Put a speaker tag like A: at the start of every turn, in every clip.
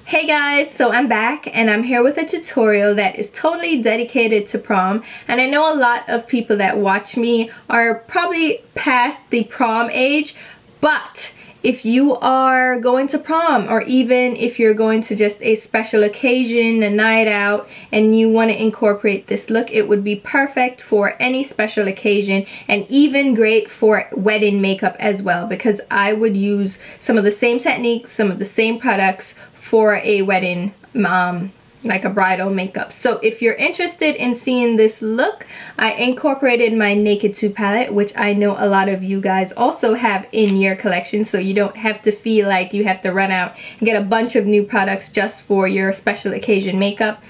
A: Hey guys, so I'm back and I'm here with a tutorial that is totally dedicated to prom, and I know a lot of people that watch me are probably past the prom age, but if you are going to prom, or even if you're going to just a special occasion, a night out, and you want to incorporate this look, it would be perfect for any special occasion and even great for wedding makeup as well, because I would use some of the same techniques, some of the same products for a wedding, like a bridal makeup. So if you're interested in seeing this look, I incorporated my Naked 2 palette, which I know a lot of you guys also have in your collection, so you don't have to feel like you have to run out and get a bunch of new products just for your special occasion makeup.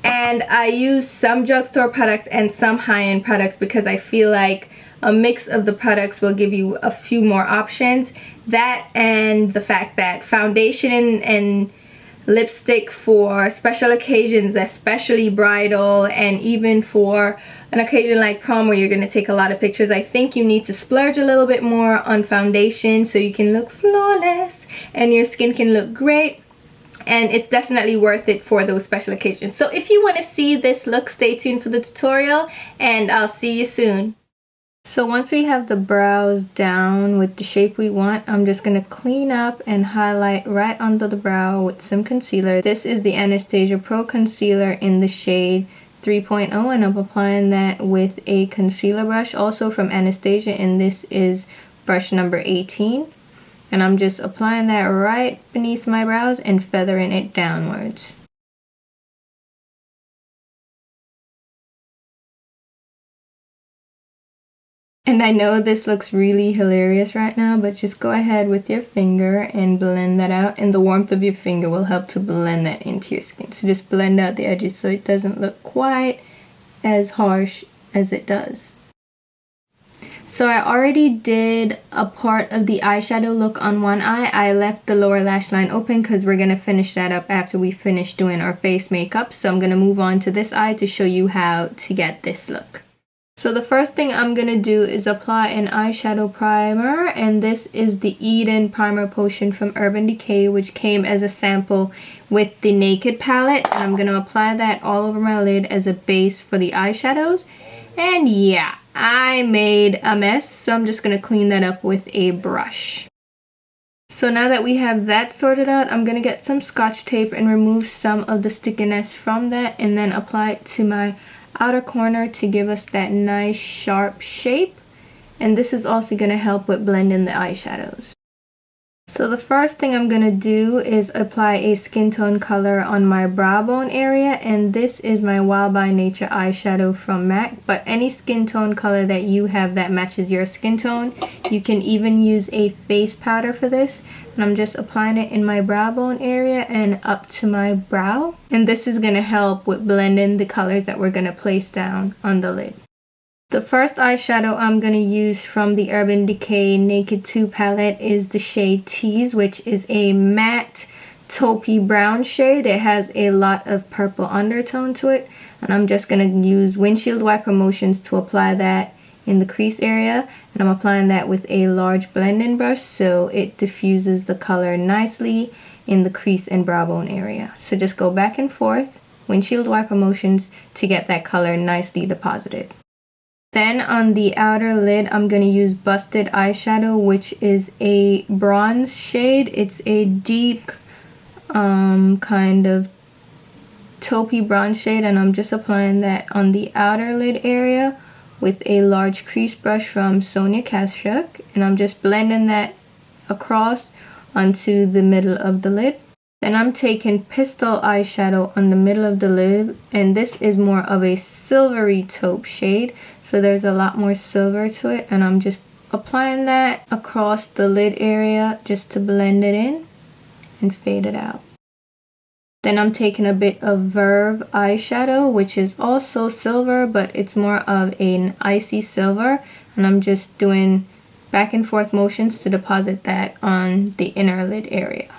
A: And I use some drugstore products and some high-end products because I feel like a mix of the products will give you a few more options. That and the fact that foundation and lipstick for special occasions, especially bridal, and even for an occasion like prom where you're going to take a lot of pictures, I think you need to splurge a little bit more on foundation so you can look flawless and your skin can look great. And it's definitely worth it for those special occasions. So if you want to see this look, stay tuned for the tutorial and I'll see you soon. So once we have the brows down with the shape we want, I'm just going to clean up and highlight right under the brow with some concealer. This is the Anastasia Pro Concealer in the shade 3.0, and I'm applying that with a concealer brush also from Anastasia, and this is brush number 18. And I'm just applying that right beneath my brows and feathering it downwards. And I know this looks really hilarious right now, but just go ahead with your finger and blend that out, and the warmth of your finger will help to blend that into your skin. So just blend out the edges so it doesn't look quite as harsh as it does. So I already did a part of the eyeshadow look on one eye. I left the lower lash line open because we're going to finish that up after we finish doing our face makeup. So I'm going to move on to this eye to show you how to get this look. So the first thing I'm going to do is apply an eyeshadow primer, and this is the Eden Primer Potion from Urban Decay, which came as a sample with the Naked palette. And I'm going to apply that all over my lid as a base for the eyeshadows. And yeah, I made a mess, so I'm just going to clean that up with a brush. So now that we have that sorted out, I'm going to get some Scotch tape and remove some of the stickiness from that, and then apply it to my outer corner to give us that nice sharp shape. And this is also going to help with blending the eyeshadows. So the first thing I'm going to do is apply a skin tone color on my brow bone area, and this is my Wild by Nature eyeshadow from MAC, but any skin tone color that you have that matches your skin tone. You can even use a face powder for this, and I'm just applying it in my brow bone area and up to my brow, and this is going to help with blending the colors that we're going to place down on the lid. The first eyeshadow I'm going to use from the Urban Decay Naked 2 palette is the shade Tease, which is a matte taupey brown shade. It has a lot of purple undertone to it, and I'm just going to use windshield wiper motions to apply that in the crease area, and I'm applying that with a large blending brush so it diffuses the color nicely in the crease and brow bone area. So just go back and forth, windshield wiper motions, to get that color nicely deposited. Then on the outer lid, I'm going to use Busted eyeshadow, which is a bronze shade. It's a deep kind of taupey bronze shade, and I'm just applying that on the outer lid area with a large crease brush from Sonia Kashuk, and I'm just blending that across onto the middle of the lid. Then I'm taking Pistol eyeshadow on the middle of the lid, and this is more of a silvery taupe shade, so there's a lot more silver to it, and I'm just applying that across the lid area just to blend it in and fade it out. Then I'm taking a bit of Verve eyeshadow, which is also silver, but it's more of an icy silver, and I'm just doing back and forth motions to deposit that on the inner lid area.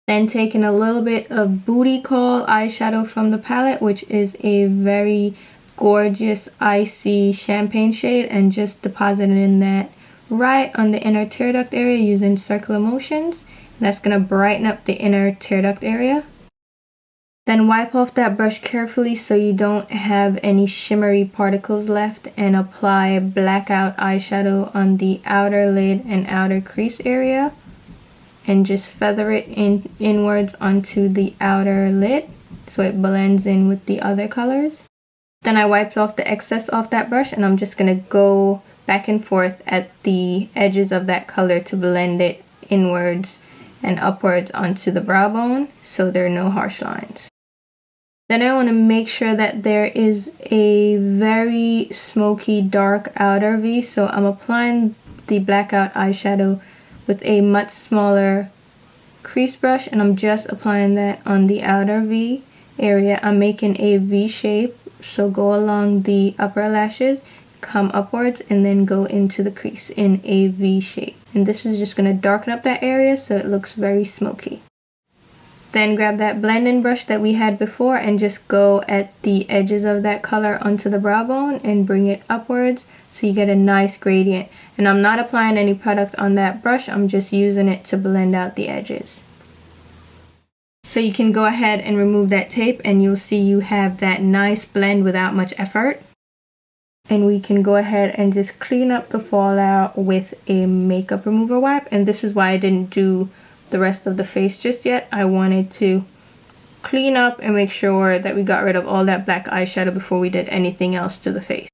A: Then taking a little bit of Booty Call eyeshadow from the palette, which is a very gorgeous icy champagne shade, and just depositing that right on the inner tear duct area using circular motions. That's going to brighten up the inner tear duct area. Then wipe off that brush carefully so you don't have any shimmery particles left, and apply blackout eyeshadow on the outer lid and outer crease area, and just feather it inwards onto the outer lid so it blends in with the other colors. Then I wiped off the excess off that brush, and I'm just going to go back and forth at the edges of that color to blend it inwards and upwards onto the brow bone so there are no harsh lines. Then I want to make sure that there is a very smoky dark outer V, so I'm applying the blackout eyeshadow with a much smaller crease brush, and I'm just applying that on the outer V area. I'm making a V shape, so go along the upper lashes, come upwards, and then go into the crease in a V shape. And this is just going to darken up that area so it looks very smoky. Then grab that blending brush that we had before and just go at the edges of that color onto the brow bone and bring it upwards so you get a nice gradient. And I'm not applying any product on that brush, I'm just using it to blend out the edges. So you can go ahead and remove that tape and you'll see you have that nice blend without much effort. And we can go ahead and just clean up the fallout with a makeup remover wipe. And this is why I didn't do the rest of the face just yet. I wanted to clean up and make sure that we got rid of all that black eyeshadow before we did anything else to the face.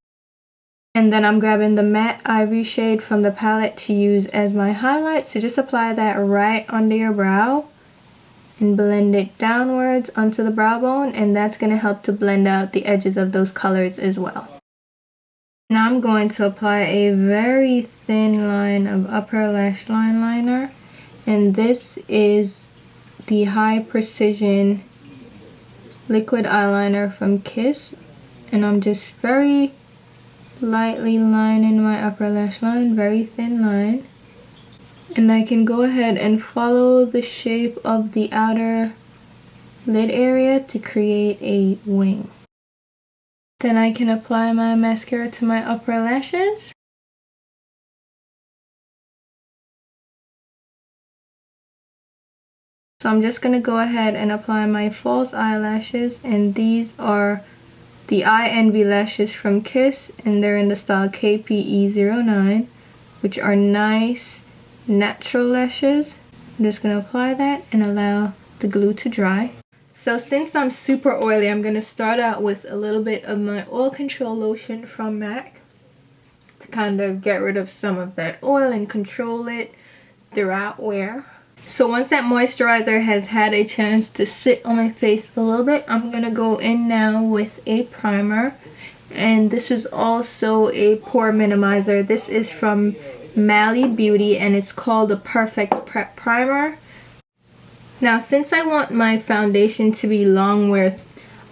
A: And then I'm grabbing the matte ivory shade from the palette to use as my highlight. So just apply that right under your brow and blend it downwards onto the brow bone, and that's going to help to blend out the edges of those colors as well. Now I'm going to apply a very thin line of upper lash line liner, and this is the High Precision liquid eyeliner from Kiss, and I'm just very lightly lining my upper lash line, very thin line. And I can go ahead and follow the shape of the outer lid area to create a wing. Then I can apply my mascara to my upper lashes. So I'm just going to go ahead and apply my false eyelashes, and these are the Eye Envy lashes from Kiss, and they're in the style KPE09, which are nice natural lashes. I'm just going to apply that and allow the glue to dry. So since I'm super oily, I'm going to start out with a little bit of my oil control lotion from MAC to kind of get rid of some of that oil and control it throughout wear. So once that moisturizer has had a chance to sit on my face a little bit, I'm going to go in now with a primer. And this is also a pore minimizer. This is from Mally Beauty and it's called the Perfect Prep Primer. Now since I want my foundation to be long wear,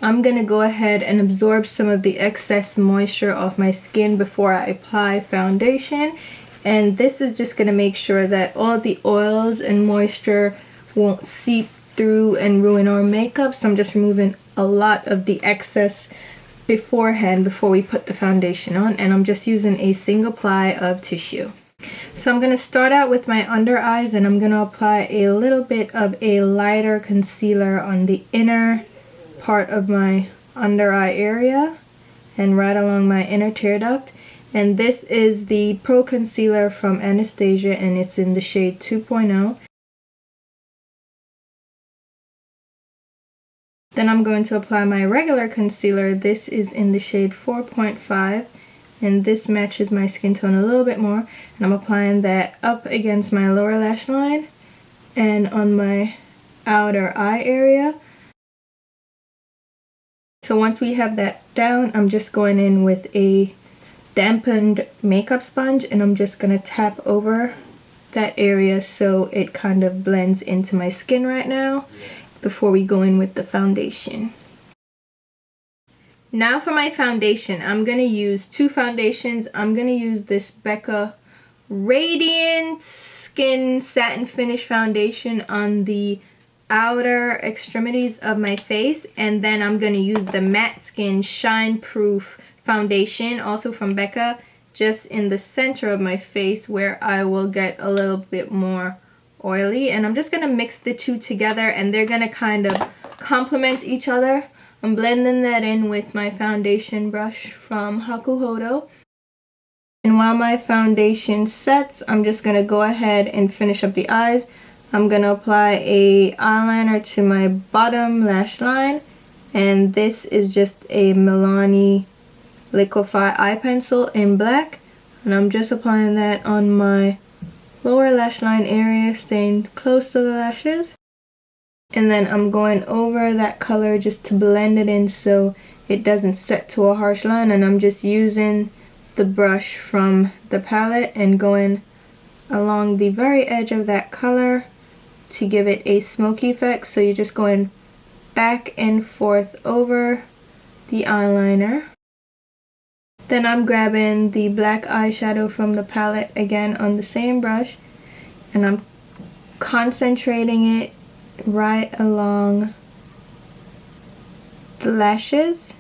A: I'm going to go ahead and absorb some of the excess moisture off my skin before I apply foundation. And this is just going to make sure that all the oils and moisture won't seep through and ruin our makeup. So I'm just removing a lot of the excess beforehand before we put the foundation on. And I'm just using a single ply of tissue. So I'm going to start out with my under eyes, and I'm going to apply a little bit of a lighter concealer on the inner part of my under eye area and right along my inner tear duct. And this is the Pro Concealer from Anastasia, and it's in the shade 2.0. Then I'm going to apply my regular concealer. This is in the shade 4.5, and this matches my skin tone a little bit more. And I'm applying that up against my lower lash line and on my outer eye area. So once we have that down, I'm just going in with a dampened makeup sponge, and I'm just going to tap over that area so it kind of blends into my skin right now before we go in with the foundation. Now for my foundation, I'm going to use two foundations. I'm going to use this Becca Radiant Skin Satin Finish Foundation on the outer extremities of my face, and then I'm going to use the Matte Skin Shine Proof Foundation, also from Becca, just in the center of my face where I will get a little bit more oily. And I'm just going to mix the two together, and they're going to kind of complement each other. I'm blending that in with my foundation brush from Hakuhodo. And while my foundation sets, I'm just going to go ahead and finish up the eyes. I'm going to apply a eyeliner to my bottom lash line. And this is just a Milani Liquify eye pencil in black. And I'm just applying that on my lower lash line area, staying close to the lashes. And then I'm going over that color just to blend it in so it doesn't set to a harsh line. And I'm just using the brush from the palette and going along the very edge of that color to give it a smoky effect. So you're just going back and forth over the eyeliner. Then I'm grabbing the black eyeshadow from the palette again on the same brush, and I'm concentrating it right along the lashes.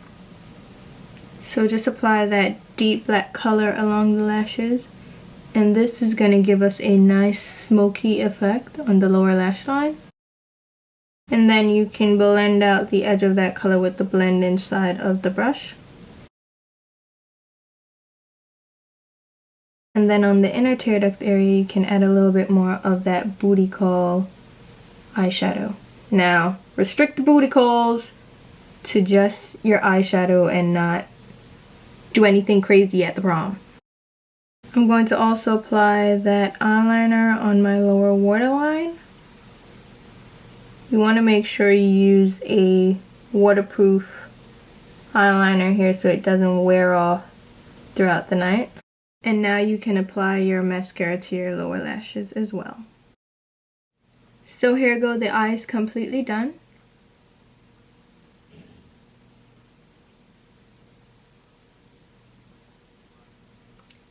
A: So just apply that deep black color along the lashes, and this is going to give us a nice smoky effect on the lower lash line. And then you can blend out the edge of that color with the blend in side of the brush. And then on the inner tear duct area, you can add a little bit more of that booty call eyeshadow. Now, restrict the booty calls to just your eyeshadow and not do anything crazy at the prom. I'm going to also apply that eyeliner on my lower waterline. You want to make sure you use a waterproof eyeliner here so it doesn't wear off throughout the night. And now you can apply your mascara to your lower lashes as well. So here go the eyes completely done.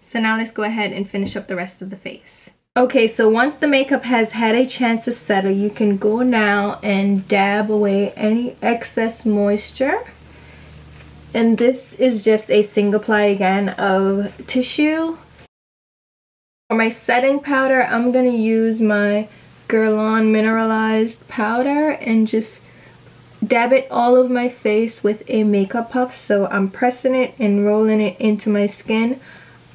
A: So now let's go ahead and finish up the rest of the face. Okay, so once the makeup has had a chance to settle, you can go now and dab away any excess moisture. And this is just a single ply again of tissue. For my setting powder, I'm going to use my Guerlain mineralized powder and just dab it all over my face with a makeup puff. So I'm pressing it and rolling it into my skin.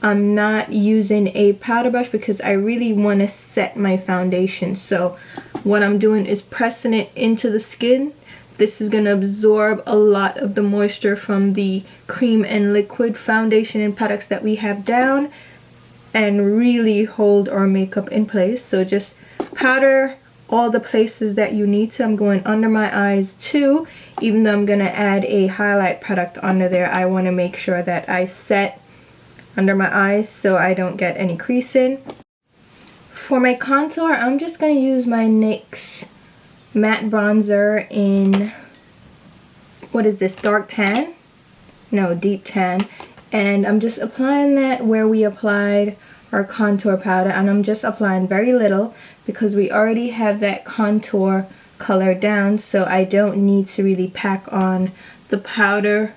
A: I'm not using a powder brush because I really want to set my foundation. So what I'm doing is pressing it into the skin. This is going to absorb a lot of the moisture from the cream and liquid foundation and products that we have down and really hold our makeup in place. So just powder all the places that you need to. I'm going under my eyes too. Even though I'm going to add a highlight product under there, I want to make sure that I set under my eyes so I don't get any creasing. For my contour, I'm just going to use my NYX matte bronzer in, what is this, dark tan? No, deep tan. And I'm just applying that where we applied our contour powder, and I'm just applying very little because we already have that contour color down, so I don't need to really pack on the powder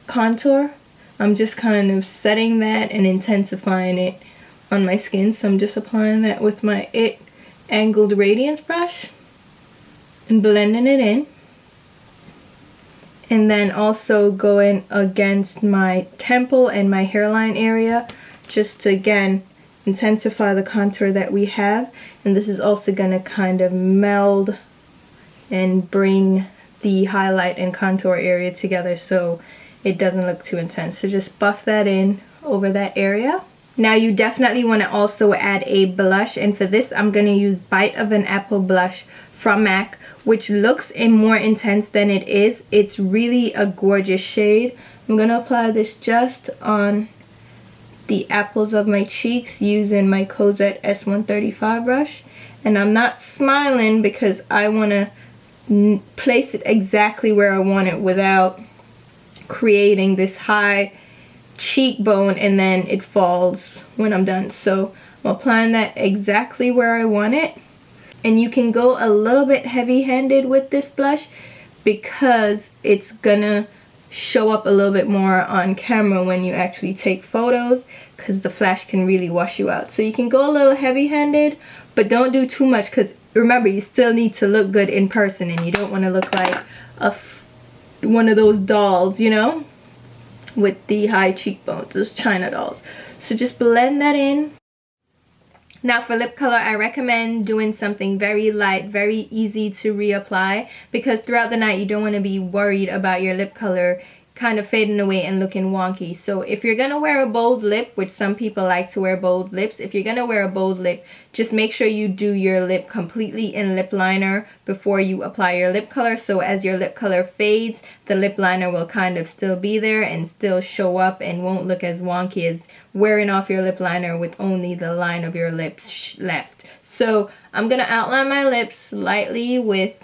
A: contour. I'm just kind of setting that and intensifying it on my skin. So I'm just applying that with my IT Angled Radiance brush and blending it in. And then also going against my temple and my hairline area just to, again, intensify the contour that we have. And this is also going to kind of meld and bring the highlight and contour area together so it doesn't look too intense. So just buff that in over that area. Now you definitely want to also add a blush, and for this I'm going to use Bite of an Apple blush from MAC, which looks more intense than it is. It's really a gorgeous shade. I'm going to apply this just on the apples of my cheeks using my Cosette S135 brush. And I'm not smiling because I want to place it exactly where I want it without creating this high cheekbone and then it falls when I'm done. So I'm applying that exactly where I want it. And you can go a little bit heavy-handed with this blush because it's gonna show up a little bit more on camera when you actually take photos, because the flash can really wash you out. So you can go a little heavy-handed, but don't do too much because remember, you still need to look good in person, and you don't want to look like one of those dolls, you know, with the high cheekbones, those China dolls. So just blend that in. Now for lip color, I recommend doing something very light, very easy to reapply, because throughout the night you don't want to be worried about your lip color kind of fading away and looking wonky. So if you're gonna wear a bold lip, which some people like to wear bold lips, if you're gonna wear a bold lip, just make sure you do your lip completely in lip liner before you apply your lip color, so as your lip color fades, the lip liner will kind of still be there and still show up and won't look as wonky as wearing off your lip liner with only the line of your lips left. So I'm gonna outline my lips lightly with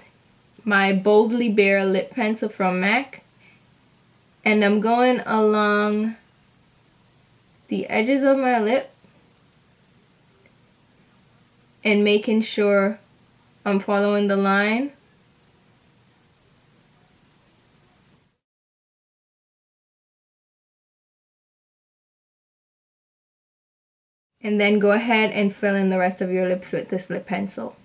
A: my Boldly Bare lip pencil from MAC. And I'm going along the edges of my lip and making sure I'm following the line. And then go ahead and fill in the rest of your lips with this lip pencil.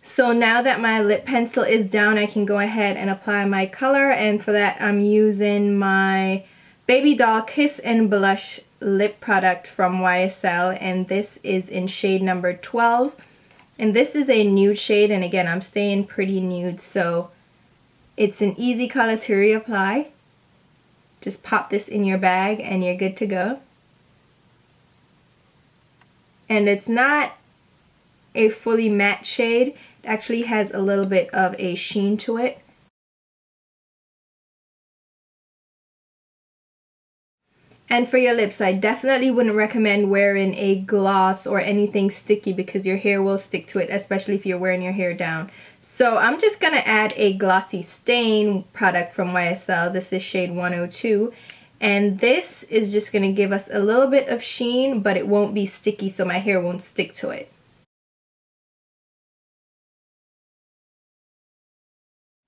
A: So now that my lip pencil is down, I can go ahead and apply my color, and for that I'm using my Baby Doll Kiss and Blush lip product from YSL, and this is in shade number 12. And this is a nude shade, and again, I'm staying pretty nude, so it's an easy color to reapply. Just pop this in your bag and you're good to go. And it's not a fully matte shade, it actually has a little bit of a sheen to it. And for your lips, I definitely wouldn't recommend wearing a gloss or anything sticky because your hair will stick to it, especially if you're wearing your hair down. So I'm just going to add a glossy stain product from YSL. This is shade 102. And this is just going to give us a little bit of sheen, but it won't be sticky, so my hair won't stick to it.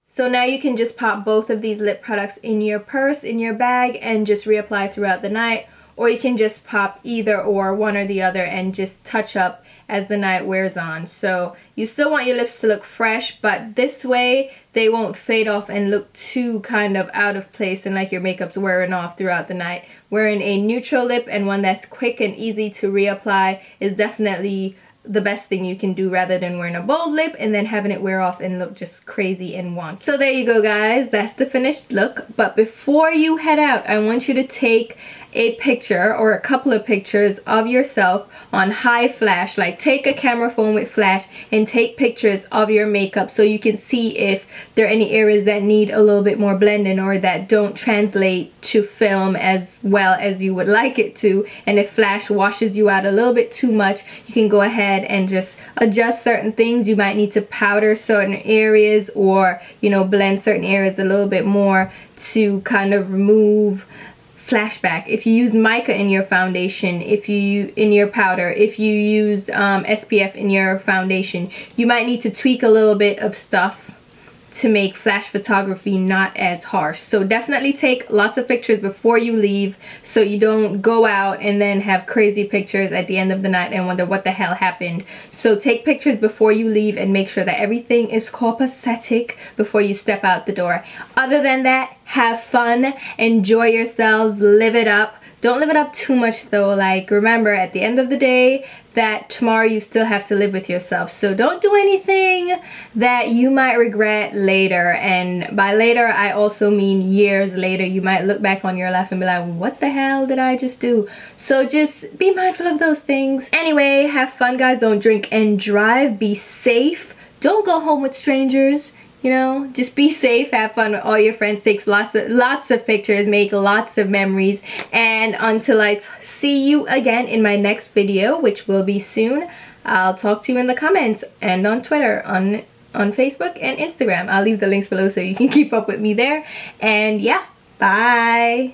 A: So now you can just pop both of these lip products in your purse, in your bag, and just reapply throughout the night. Or you can just pop either or, one or the other, and just touch up as the night wears on. So you still want your lips to look fresh, but this way they won't fade off and look too kind of out of place and like your makeup's wearing off throughout the night. Wearing a neutral lip and one that's quick and easy to reapply is definitely the best thing you can do, rather than wearing a bold lip and then having it wear off and look just crazy and wonky. So there you go, guys, that's the finished look. But before you head out, I want you to take a picture or a couple of pictures of yourself on high flash. Like, take a camera phone with flash and take pictures of your makeup so you can see if there are any areas that need a little bit more blending or that don't translate to film as well as you would like it to. And if flash washes you out a little bit too much, you can go ahead and just adjust certain things. You might need to powder certain areas, or, you know, blend certain areas a little bit more to kind of remove flashback. If you use mica in your foundation, if you in your powder, if you use SPF in your foundation, you might need to tweak a little bit of stuff to make flash photography not as harsh. So definitely take lots of pictures before you leave, so you don't go out and then have crazy pictures at the end of the night and wonder what the hell happened. So take pictures before you leave and make sure that everything is copacetic before you step out the door. Other than that, have fun, enjoy yourselves, live it up. Don't live it up too much though. Like, remember, at the end of the day, that tomorrow you still have to live with yourself. So don't do anything that you might regret later. And by later, I also mean years later. You might look back on your life and be like, what the hell did I just do? So just be mindful of those things. Anyway, have fun, guys. Don't drink and drive. Be safe. Don't go home with strangers. You know, just be safe, have fun with all your friends, take lots of pictures, make lots of memories. And until I see you again in my next video, which will be soon, I'll talk to you in the comments and on Twitter, on Facebook and Instagram. I'll leave the links below so you can keep up with me there. And yeah, bye.